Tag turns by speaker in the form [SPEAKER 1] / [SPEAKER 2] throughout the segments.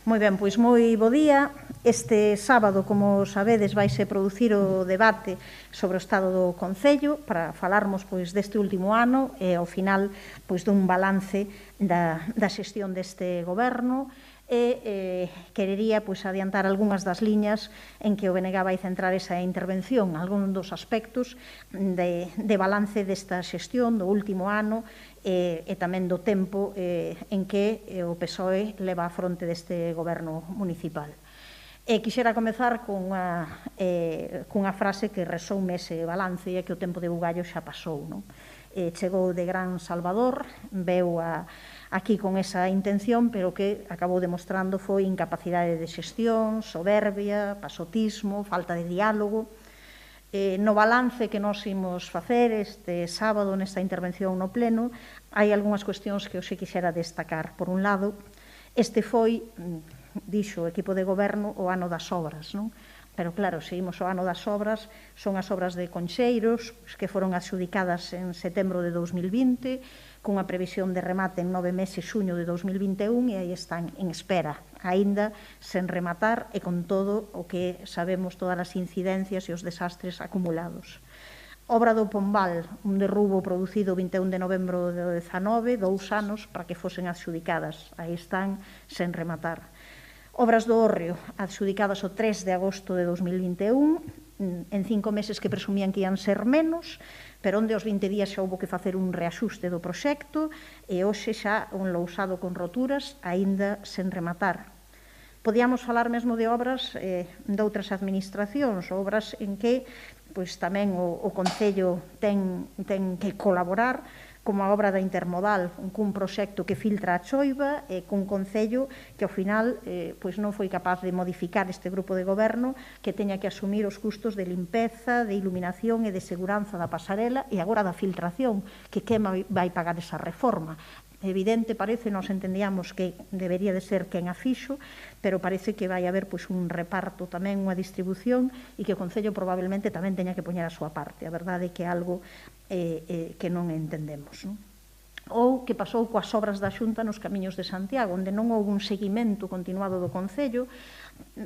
[SPEAKER 1] Moi ben, pois moi bo día. Este sábado, como sabedes, vaise producir o debate sobre o estado do Concello para falarmos pois deste último ano e ao final pois dun balance da xestión deste goberno e querería pois adiantar algunhas das liñas en que o BNG vai centrar esa intervención, algún dos aspectos de balance desta xestión do último ano e tamén do tempo en que o PSOE leva a fronte deste goberno municipal. Quixera comezar cunha frase que resume ese balance e que o tempo de bugallo xa pasou. Chegou de gran Salvador, veu aquí con esa intención, pero que acabou demostrando foi incapacidade de xestión, soberbia, pasotismo, falta de diálogo. No balance que nos imos facer este sábado nesta intervención no pleno, hai algunhas cuestións que hoxe quixera destacar. Por un lado, este foi, dixo o equipo de goberno, o ano das obras, non? Pero claro, seguimos o ano das obras, son as obras de Concheiros, que foron adxudicadas en setembro de 2020, cunha previsión de remate en 9 meses, xuño de 2021, e aí están en espera, aínda sen rematar e con todo o que sabemos, todas as incidencias e os desastres acumulados. Obra do Pombal, un derrubo producido o 21 de novembro de 19, 2 anos para que fosen adxudicadas, aí están sen rematar. Obras do Hórreo, adxudicadas o 3 de agosto de 2021, en 5 meses que presumían que ian ser menos, pero onde aos 20 días xa houbo que facer un reaxuste do proxecto e hoxe xa un lousado con roturas, aínda sen rematar. Podíamos falar mesmo de obras de outras administracións, obras en que tamén o Concello ten que colaborar, como a obra da Intermodal, cun proxecto que filtra a choiva e cun Concello que ao final non foi capaz de modificar este grupo de goberno que teña que asumir os custos de limpeza, de iluminación e de seguranza da pasarela e agora da filtración, que vai pagar esa reforma. Evidente, parece, nos entendíamos que debería de ser quen a fixo, pero parece que vai haber un reparto tamén, unha distribución, e que o Concello probablemente tamén teña que poñer a súa parte. A verdade é que é algo que non entendemos. Ou que pasou coas obras da Xunta nos Camiños de Santiago, onde non houve un seguimento continuado do Concello,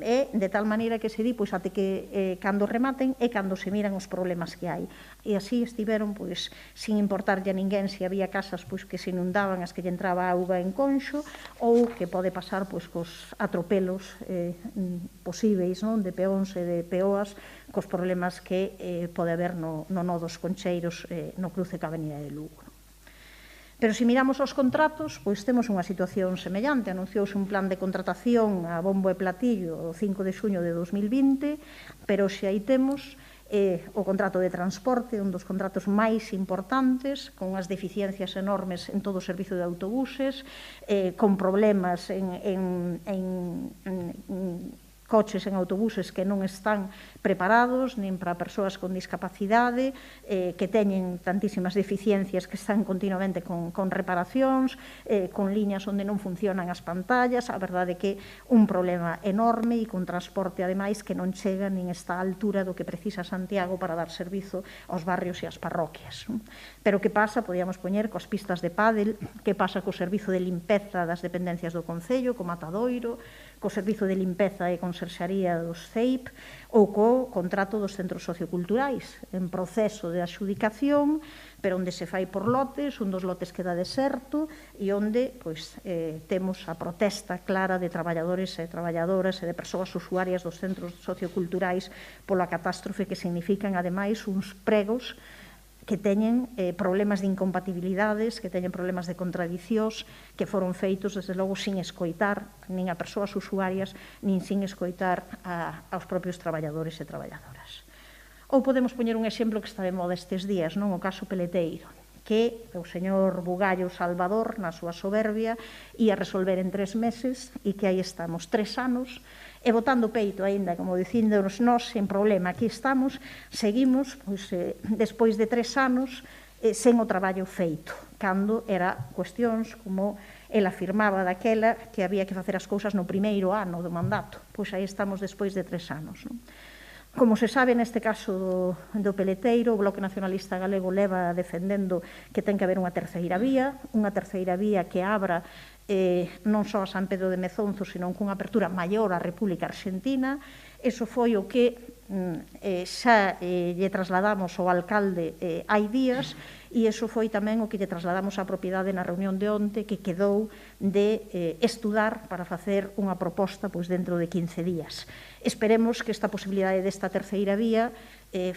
[SPEAKER 1] e de tal maneira que se di até que cando rematen é cando se miran os problemas que hai. E así estiveron, sin importarlle a ninguén se había casas que se inundaban, as que lle entraba auga en conxo, ou que pode pasar cos atropelos posíveis de peóns e de peoas, cos problemas que pode haber no nodo dos Concheiros no cruce ca Avenida de Lugo. Pero se miramos os contratos, temos unha situación semellante. Anunciouse un plan de contratación a bombo e platillo o 5 de xuño de 2020, pero xe aí temos o contrato de transporte, un dos contratos máis importantes, con as deficiencias enormes en todo o servizo de autobuses, con problemas en coches en autobuses que non están preparados nin para persoas con discapacidade, que teñen tantísimas deficiencias que están continuamente con reparacións, con liñas onde non funcionan as pantallas. A verdade é que un problema enorme e con transporte, ademais, que non chega nin está á altura do que precisa Santiago para dar servizo aos barrios e ás parroquias. Pero que pasa, podíamos poñer, coas pistas de pádel, que pasa co servizo de limpeza das dependencias do Concello, co Matadoiro, co servizo de limpeza e conserxaría dos CEIP, ou co contrato dos centros socioculturais, en proceso de adxudicación, pero onde se fai por lotes, un dos lotes queda deserto, e onde temos a protesta clara de traballadores e traballadoras e de persoas usuarias dos centros socioculturais pola catástrofe que significan, ademais, uns pregos que teñen problemas de incompatibilidades, que teñen problemas de contradicións, que foron feitos, desde logo, sin escoitar nin a persoas usuarias, nin sin escoitar aos propios traballadores e traballadoras. Ou podemos poñer un exemplo que está de moda estes días, o caso Peleteiro, que o señor Bugallo Salvador, na súa soberbia, ia resolver en 3 meses e que aí estamos 3 anos, e botando peito aínda, como dicíndonos nós, sen problema, aquí estamos, seguimos, despois de 3 anos, sen o traballo feito, cando era cuestións como el afirmaba daquela que había que facer as cousas no primeiro ano do mandato. Pois aí estamos despois de 3 anos. Como se sabe, neste caso do Peleteiro, o Bloque Nacionalista Galego leva defendendo que ten que haber unha terceira vía que abra non só a San Pedro de Mezonzo, senón cunha apertura maior á República Argentina. Eso foi o que xa lle trasladamos ao alcalde hai días, e iso foi tamén o que lle trasladamos á propiedade na reunión de onte, que quedou de estudar para facer unha proposta dentro de 15 días. Esperemos que esta posibilidade desta terceira vía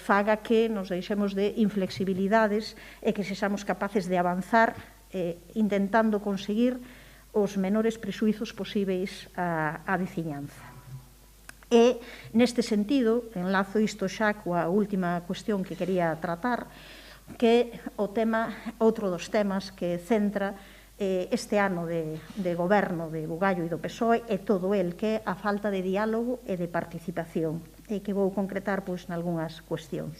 [SPEAKER 1] faga que nos deixemos de inflexibilidades e que sexamos capaces de avanzar intentando conseguir os menores prexuizos posíveis á veciñanza. E, neste sentido, enlazo isto xa coa última cuestión que quería tratar, que o tema, outro dos temas que centra este ano de goberno de Bugallo e do PSOE é todo el, que é a falta de diálogo e de participación, e que vou concretar nalgúnas cuestións.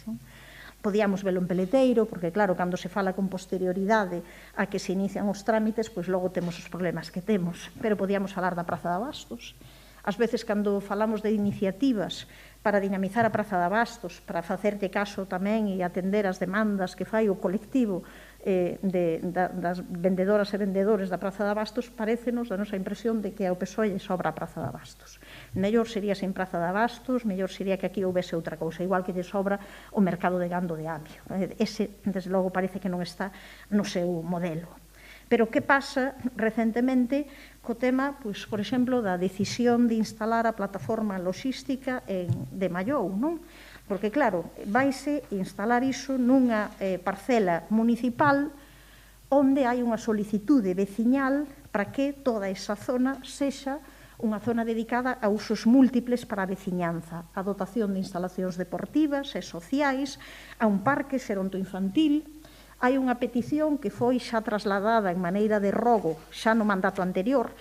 [SPEAKER 1] Podíamos velo en peleteiro, porque claro, cando se fala con posterioridade a que se inician os trámites, logo temos os problemas que temos, pero podíamos falar da Praza de Abastos. Ás veces, cando falamos de iniciativas para dinamizar a Praza de Abastos, para facerlle caso tamén e atender as demandas que fai o colectivo das vendedoras e vendedores da Praza de Abastos, parécenos da nosa impresión de que ao PSOE lle sobra a Praza de Abastos. Mellor sería sin Praza de Abastos, mellor sería que aquí houvese outra cousa, igual que lle sobra o mercado de gando de Amio. Ese, desde logo, parece que non está no seu modelo. Pero que pasa recentemente co tema, por exemplo, da decisión de instalar a plataforma logística de Mallou, non? Porque, claro, vaise instalar iso nunha parcela municipal onde hai unha solicitude veciñal para que toda esa zona sexa unha zona dedicada a usos múltiples para a veciñanza, a dotación de instalacións deportivas e sociais, a un parque xeronto-infantil. Hai unha petición que foi xa trasladada en maneira de rogo xa no mandato anterior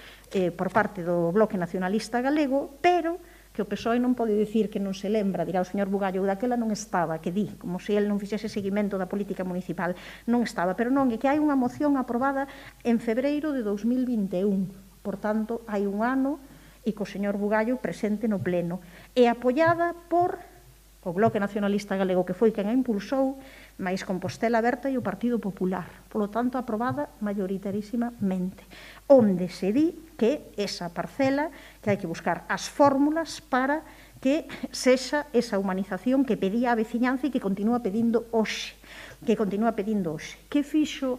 [SPEAKER 1] por parte do Bloque Nacionalista Galego, pero que o PSOE non pode dicir que non se lembra, dirá o señor Bugallo, daquela non estaba, que di, como se ele non fixese seguimento da política municipal, non estaba, pero non, é que hai unha moción aprobada en febreiro de 2021, por tanto, hai un ano, e co señor Bugallo presente no pleno, e apoiada por o Bloque Nacionalista Galego, que foi quen a impulsou, máis Compostela Aberta e o Partido Popular. Polo tanto, aprobada mayoritarísimamente, onde se di que esa parcela, que hai que buscar as fórmulas para que sexa esa humanización que pedía a veciñanza e que continúa pedindo hoxe. Que fixo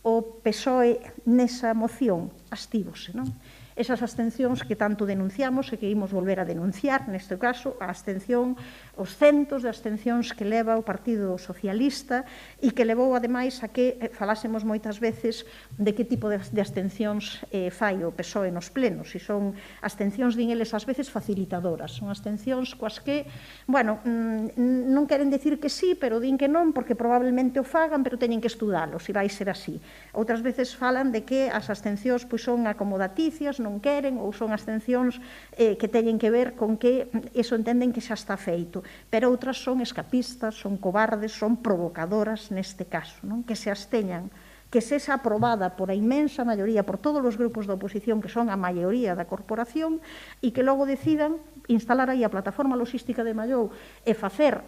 [SPEAKER 1] o PSOE nesa moción? Abstívose, non? Esas abstencións que tanto denunciamos e que imos volver a denunciar, neste caso, a abstención, os centos de abstencións que leva o Partido Socialista e que levou, ademais, a que falásemos moitas veces de que tipo de abstencións fai o PSOE nos plenos. E son abstencións, din eles, ás veces facilitadoras. Son abstencións coas que, bueno, non queren decir que sí, pero din que non, porque probablemente o fagan, pero teñen que estudalo, se vai ser así. Outras veces falan de que as abstencións son acomodaticias, non queren, ou son abstencións que teñen que ver con que eso entenden que xa está feito, pero outras son escapistas, son cobardes, son provocadoras neste caso, non? Que se absteñan, que sexa aprobada por a inmensa maioría, por todos os grupos da oposición, que son a maioría da corporación, e que logo decidan instalar aí a plataforma logística de Mallou e facer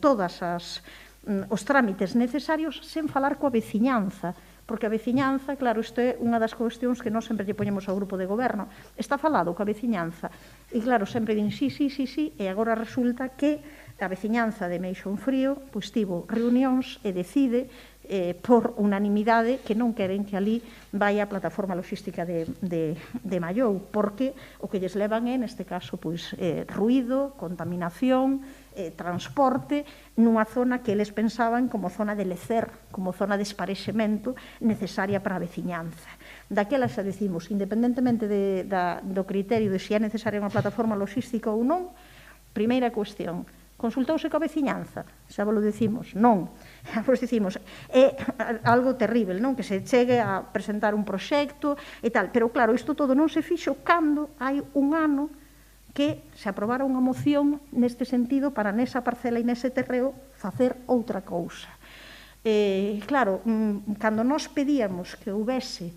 [SPEAKER 1] todas os trámites necesarios sen falar coa veciñanza, porque a veciñanza, claro, isto é unha das cuestións que nós sempre lle poñemos ao grupo de goberno. Está falado coa veciñanza, e claro, sempre din sí, e agora resulta que a veciñanza de Meixón Frío tivo reunións e decide por unanimidade que non queren que ali vai a plataforma logística de Mallou, porque o que lles levan é, neste caso, ruído, contaminación, transporte, nunha zona que eles pensaban como zona de lecer, como zona de esparexemento necesaria para a veciñanza. Daquela xa decimos, independentemente do criterio de se é necesaria unha plataforma logística ou non, primeira cuestión, consultouse coa veciñanza? Xa vos lo decimos, non. Vos decimos, é algo terrible, non? Que se chegue a presentar un proxecto e tal, pero claro, isto todo non se fixo cando hai un ano que se aprobara unha moción neste sentido para nesa parcela e nese terreo facer outra cousa. Claro, cando nós pedíamos que houvese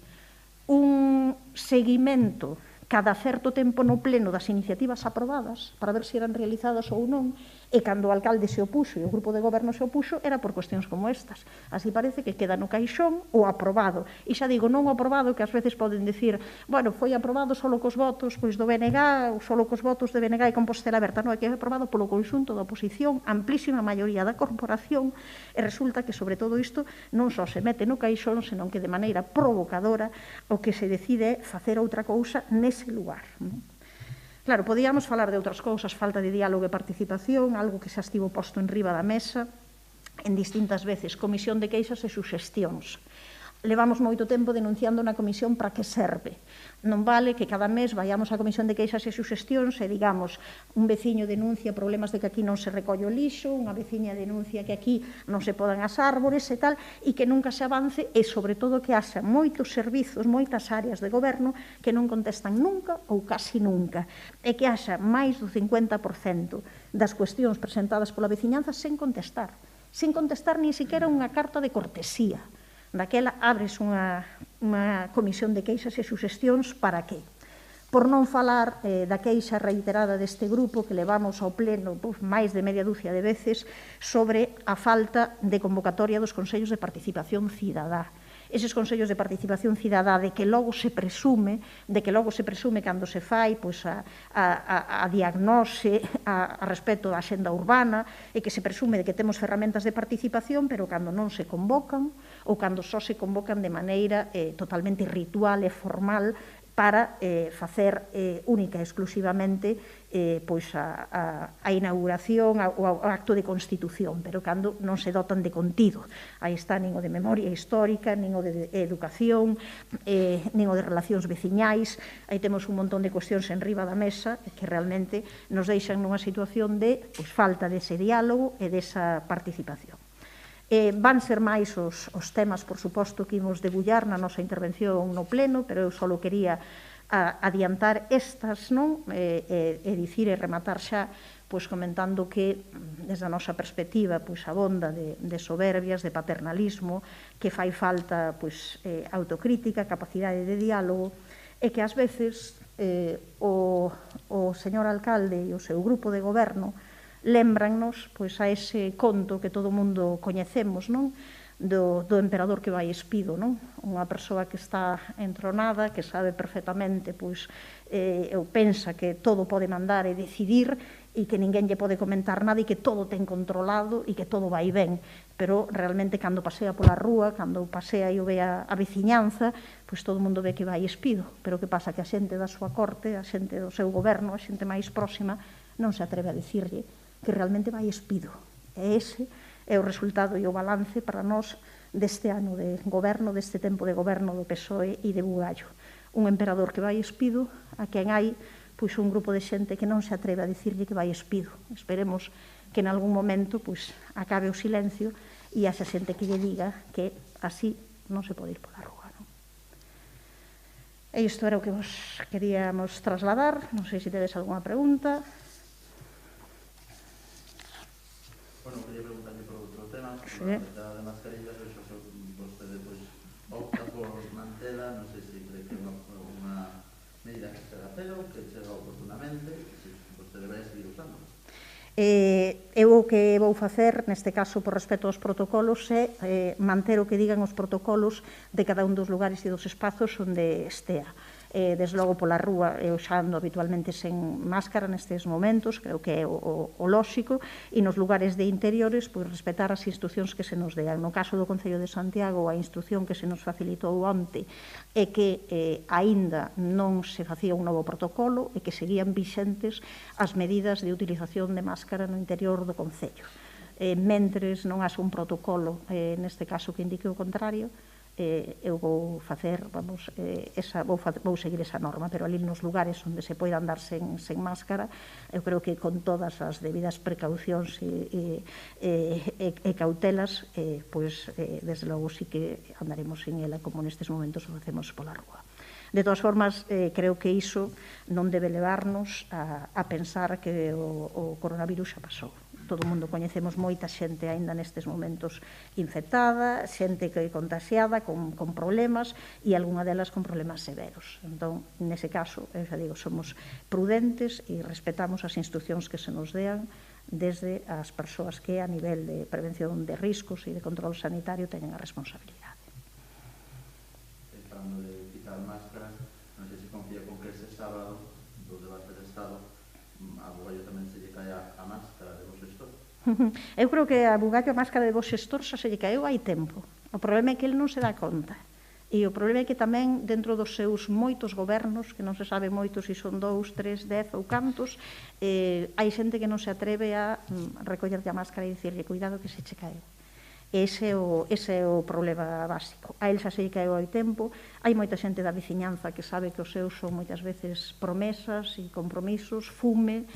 [SPEAKER 1] un seguimento cada certo tempo no pleno das iniciativas aprobadas para ver se eran realizadas ou non, e cando o alcalde se opuxo e o grupo de goberno se opuxo, era por cuestións como estas. Así parece que queda no caixón o aprobado. E xa digo, non o aprobado, que ás veces poden decir, bueno, foi aprobado solo cos votos pois do BNG, ou solo cos votos de BNG e Compostela Aberta. Non, é que é aprobado polo conxunto da oposición, amplísima maioría da corporación, e resulta que sobre todo isto non só se mete no caixón, senón que de maneira provocadora o que se decide é facer outra cousa nese lugar. Claro, podíamos falar de outras cousas, falta de diálogo e participación, algo que xa estivo posto en riba da mesa en distintas veces, comisión de queixas e suxestións. Levamos moito tempo denunciando na comisión para que serve. Non vale que cada mes vayamos á comisión de queixas e suxestións e digamos, un veciño denuncia problemas de que aquí non se recolle o lixo, unha veciña denuncia que aquí non se podan as árbores e tal, e que nunca se avance e, sobre todo, que haxa moitos servizos, moitas áreas de goberno que non contestan nunca ou casi nunca, e que haxa máis do 50% das cuestións presentadas pola veciñanza sen contestar nin siquiera unha carta de cortesía. Daquela abres unha comisión de queixas e suxestións para que? Por non falar da queixa reiterada deste grupo que levamos ao pleno máis de media dúcia de veces sobre a falta de convocatoria dos consellos de participación cidadá. Eses consellos de participación cidadá de que logo se presume cando se fai a diagnose a respecto da axenda urbana e que se presume de que temos ferramentas de participación, pero cando non se convocan ou cando só se convocan de maneira totalmente ritual e formal para facer única e exclusivamente a inauguración, o acto de constitución, pero cando non se dotan de contido. Aí está nin o de memoria histórica, nin o de educación, nin o de relacións veciñais. Aí temos un montón de cuestións en riba da mesa que realmente nos deixan nunha situación de falta dese diálogo e desa participación. Van ser máis os temas, por suposto, que imos debullar na nosa intervención no pleno, pero eu só quería adiantar estas, non? E dicir e rematar xa comentando que, desde a nosa perspectiva, abonda de soberbias, de paternalismo, que fai falta autocrítica, capacidade de diálogo, e que ás veces o señor alcalde e o seu grupo de goberno lémbrannos a ese conto que todo o mundo coñecemos, non? Do emperador que vai espido, non? Unha persoa que está entronada, que sabe perfectamente, ou pensa que todo pode mandar e decidir e que ninguén lle pode comentar nada e que todo ten controlado e que todo vai ben, pero realmente cando pasea pola rúa, cando pasea e o ve a veciñanza, todo o mundo ve que vai espido, pero que pasa? Que a xente da súa corte, a xente do seu goberno, a xente máis próxima, non se atreve a dicirlle que realmente vai espido. E ese é o resultado e o balance para nós deste ano de goberno, deste tempo de goberno do PSOE e de Bugallo. Un emperador que vai espido, a quen hai un grupo de xente que non se atreve a dicirlle que vai espido. Esperemos que en algún momento acabe o silencio e haxa xente que lle diga que así non se pode ir pola rúa. E isto era o que vos queríamos trasladar. Non sei se tedes algunha pregunta.
[SPEAKER 2] Bueno, quería preguntarle por outro tema, sobre a de mascarillas, vexo que vostede opta por mantela, non sei se cree que é unha medida que chega a cero, que chega oportunamente, se vostede vai a seguir usando.
[SPEAKER 1] Eu o que vou facer, neste caso, por respecto aos protocolos, é manter o que digan os protocolos de cada un dos lugares e dos espazos onde estea. Desde logo pola rúa eu xa ando habitualmente sen máscara nestes momentos, creo que é o lóxico, e nos lugares de interiores respetar as instruccións que se nos dean. No caso do Concello de Santiago, a instrucción que se nos facilitou onte é que aínda non se facía un novo protocolo e que seguían vixentes as medidas de utilización de máscara no interior do Concello. Mentres non haxe un protocolo, neste caso que indique o contrario, eu vou facer, vou seguir esa norma, pero ali nos lugares onde se poida andar sen máscara, eu creo que con todas as debidas precaucións e cautelas, desde logo sí que andaremos sin ela, como nestes momentos o facemos pola rúa. De todas formas, creo que iso non debe levarnos a pensar que o coronavirus xa pasou. todo o mundo coñecemos moita xente aínda nestes momentos infectada, xente que é contaxiada con problemas e algunha delas con problemas severos. Entón, nese caso, xa digo, somos prudentes e respetamos as instruccións que se nos dean desde as persoas que a nivel de prevención de riscos e de control sanitario teñen a responsabilidade.
[SPEAKER 2] Falando de quitar máscaras, non sei se confía con que ese sábado do debate de Estado a Bugallo tamén se lle cae a máscara de vos xestor.
[SPEAKER 1] Eu creo que a Bugallo a máscara de vos xestor xa se lle caeu hai tempo. O problema é que ele non se dá conta. E o problema é que tamén dentro dos seus moitos gobernos, que non se sabe moito se son 2, 3, 10 ou cantos, hai xente que non se atreve a recollerte a máscara e dicirle cuidado que se che caeu. Ese é o problema básico. A el xa se lle caeu hai tempo. Hai moita xente da veciñanza que sabe que os seus son moitas veces promesas e compromisos, fume.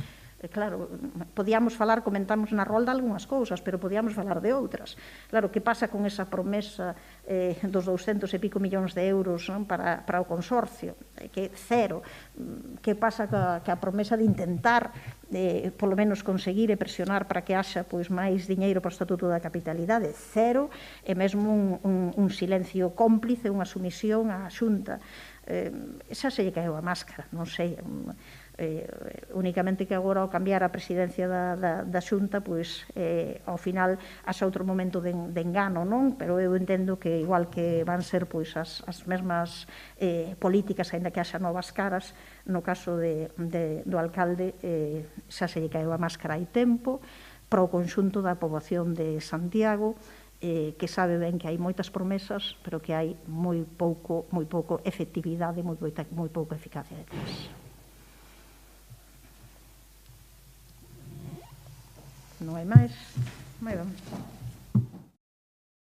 [SPEAKER 1] Claro, podíamos falar, comentamos na rolda algunhas cousas, pero podíamos falar de outras. Claro, que pasa con esa promesa dos 200 e pico millóns de euros para o consorcio, que cero. Que pasa ca promesa de intentar, polo menos, conseguir e presionar para que haxa máis diñeiro para o Estatuto da Capitalidade? Cero, e mesmo un silencio cómplice, unha sumisión á Xunta. Xa se lle caeu a máscara, non sei, únicamente que agora ao cambiar a presidencia da Xunta, ao final haxa outro momento de engano, non? Pero eu entendo que igual que van ser as mesmas políticas, aínda que haxa novas caras, no caso do alcalde xa se lle caeu a máscara hai tempo, para o conxunto da poboación de Santiago, que sabe ben que hai moitas promesas, pero que hai moi pouco efectividade, moi pouca eficacia detrás. Non hai máis. Moi ben.